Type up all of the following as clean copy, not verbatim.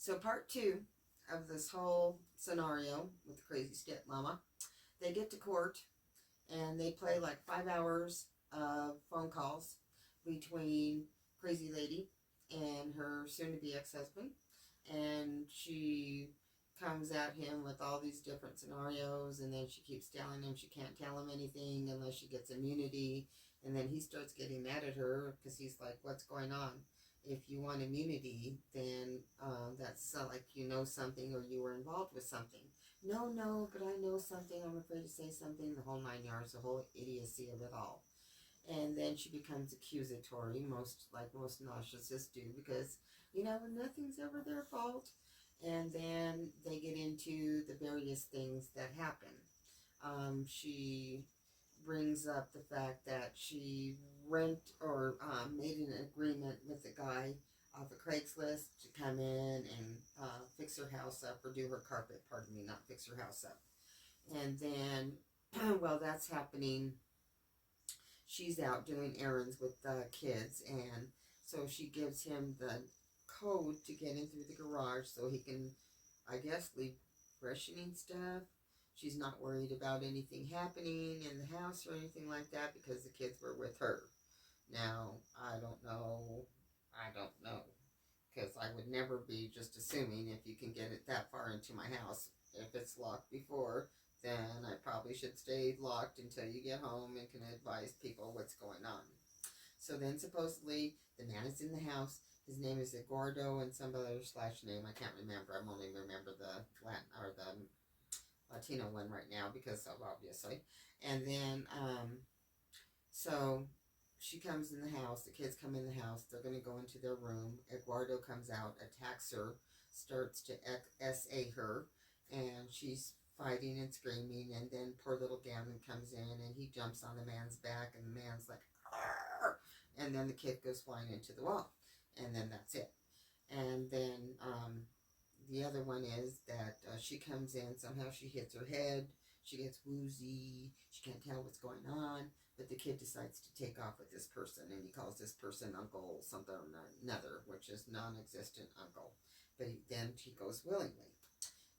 So part two of this whole scenario with the crazy stepmama, they get to court and they play like 5 hours of phone calls between crazy lady and her soon-to-be ex-husband, and she comes at him with all these different scenarios, and then she keeps telling him she can't tell him anything unless she gets immunity, and then he starts getting mad at her because he's like, what's going on? If you want immunity, then that's like you know something or you were involved with something. No, no, but I know something. I'm afraid to say something. The whole 9 yards, the whole idiocy of it all. And then she becomes accusatory, most narcissists do, because nothing's ever their fault. And then they get into the various things that happen. She brings up the fact that she made an agreement with the guy off of Craigslist to come in and fix her house up, or do her carpet, pardon me, not fix her house up. And then, while that's happening, she's out doing errands with the kids, and so she gives him the code to get in through the garage so he can, I guess, leave freshening stuff. She's not worried about anything happening in the house or anything like that because the kids were with her. Now, I don't know, because I would never be just assuming if you can get it that far into my house. If it's locked before, then I probably should stay locked until you get home and can advise people what's going on. So then supposedly the man is in the house. His name is Eduardo and some other slash name. I can't remember. I'm only remember the Latin or the Latino one right now because of obviously. And then so she comes in the house. The kids come in the house. They're going to go into their room. Eduardo comes out, attacks her, starts to SA her, and she's fighting and screaming. And then poor little Gammon comes in and he jumps on the man's back, and the man's like, arr! And then the kid goes flying into the wall, and then that's it. And then the other one is that she comes in, somehow she hits her head, she gets woozy, she can't tell what's going on, but the kid decides to take off with this person, and he calls this person Uncle something or another, which is non-existent uncle, but then he goes willingly.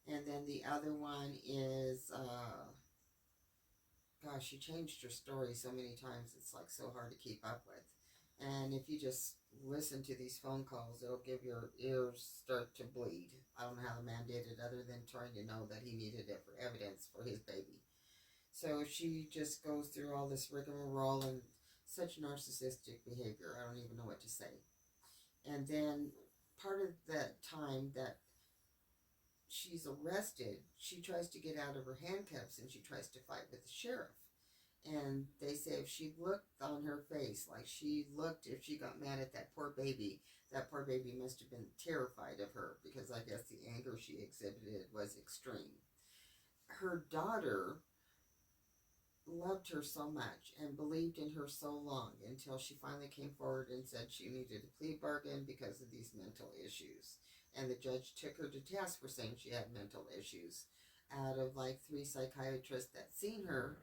And then the other one is, gosh, she changed her story so many times, it's like so hard to keep up with. And if you just listen to these phone calls, it'll give your ears start to bleed. I don't know how the man did it other than trying to know that he needed it for evidence for his baby. So she just goes through all this rigmarole and such narcissistic behavior. I don't even know what to say. And then part of that time that she's arrested, she tries to get out of her handcuffs and she tries to fight with the sheriff. And they say if she looked on her face, like she looked, if she got mad at that poor baby must have been terrified of her, because I guess the anger she exhibited was extreme. Her daughter loved her so much and believed in her so long until she finally came forward and said she needed a plea bargain because of these mental issues. And the judge took her to task for saying she had mental issues. Out of like 3 psychiatrists that seen her,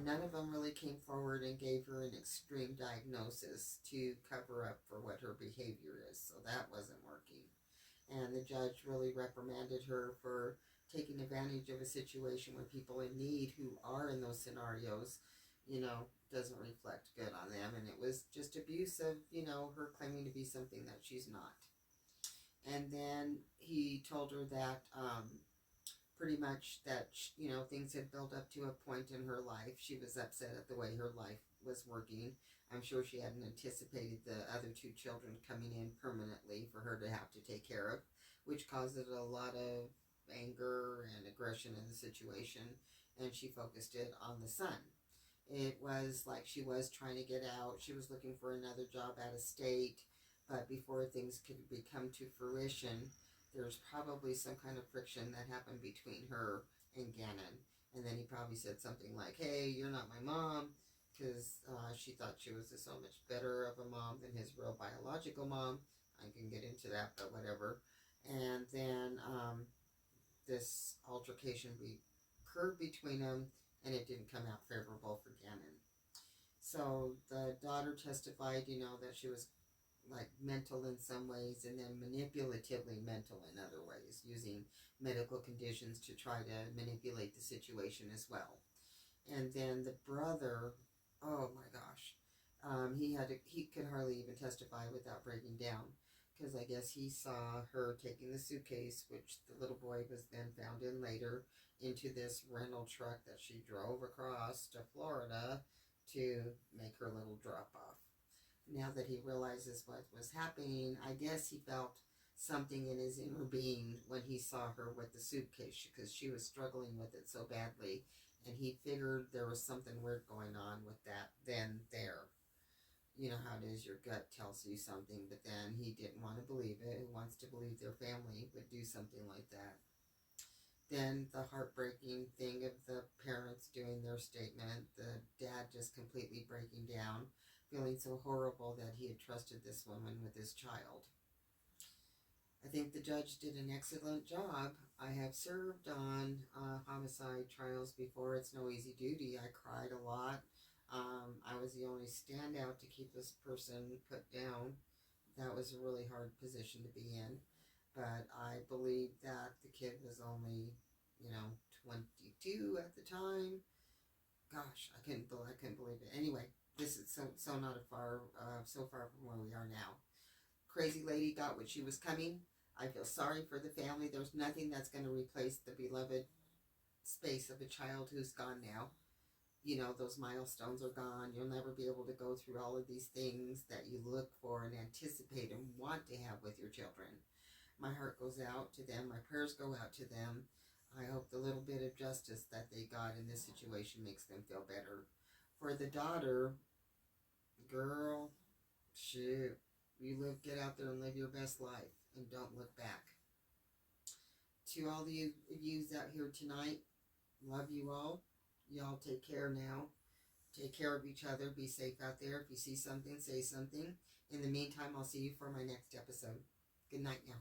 none of them really came forward and gave her an extreme diagnosis to cover up for what her behavior is. So that wasn't working. And the judge really reprimanded her for taking advantage of a situation where people in need who are in those scenarios, doesn't reflect good on them. And it was just abuse of, her claiming to be something that she's not. And then he told her that pretty much that, things had built up to a point in her life. She was upset at the way her life was working. I'm sure she hadn't anticipated the other 2 children coming in permanently for her to have to take care of, which caused a lot of anger and aggression in the situation, and she focused it on the son. It was like she was trying to get out. She was looking for another job out of state, but before things could come to fruition, there's probably some kind of friction that happened between her and Gannon. And then he probably said something like, hey, you're not my mom, because she thought she was so much better of a mom than his real biological mom. I can get into that, but whatever. And then this altercation occurred between them, and it didn't come out favorable for Gannon. So the daughter testified, that she was like mental in some ways and then manipulatively mental in other ways, using medical conditions to try to manipulate the situation as well. And then the brother, oh my gosh, he could hardly even testify without breaking down, because I guess he saw her taking the suitcase, which the little boy was then found in later, into this rental truck that she drove across to Florida to make her little drop off. Now that he realizes what was happening, I guess he felt something in his inner being when he saw her with the suitcase, because she was struggling with it so badly, and he figured there was something weird going on with that then there. You know how it is, your gut tells you something, but then he didn't want to believe it. Who wants to believe their family would do something like that? Then the heartbreaking thing of the parents doing their statement, the dad just completely breaking down, feeling so horrible that he had trusted this woman with his child. I think the judge did an excellent job. I have served on homicide trials before. It's no easy duty. I cried a lot. I was the only standout to keep this person put down. That was a really hard position to be in. But I believe that the kid was only, 22 at the time. Gosh, I couldn't believe it. Anyway, this is so not so far from where we are now. Crazy lady got what she was coming. I feel sorry for the family. There's nothing that's going to replace the beloved space of a child who's gone now. Those milestones are gone. You'll never be able to go through all of these things that you look for and anticipate and want to have with your children. My heart goes out to them. My prayers go out to them. I hope the little bit of justice that they got in this situation makes them feel better. For the daughter, girl, shoot, get out there and live your best life and don't look back. To all the yous out here tonight, love you all. Y'all take care now. Take care of each other. Be safe out there. If you see something, say something. In the meantime, I'll see you for my next episode. Good night now.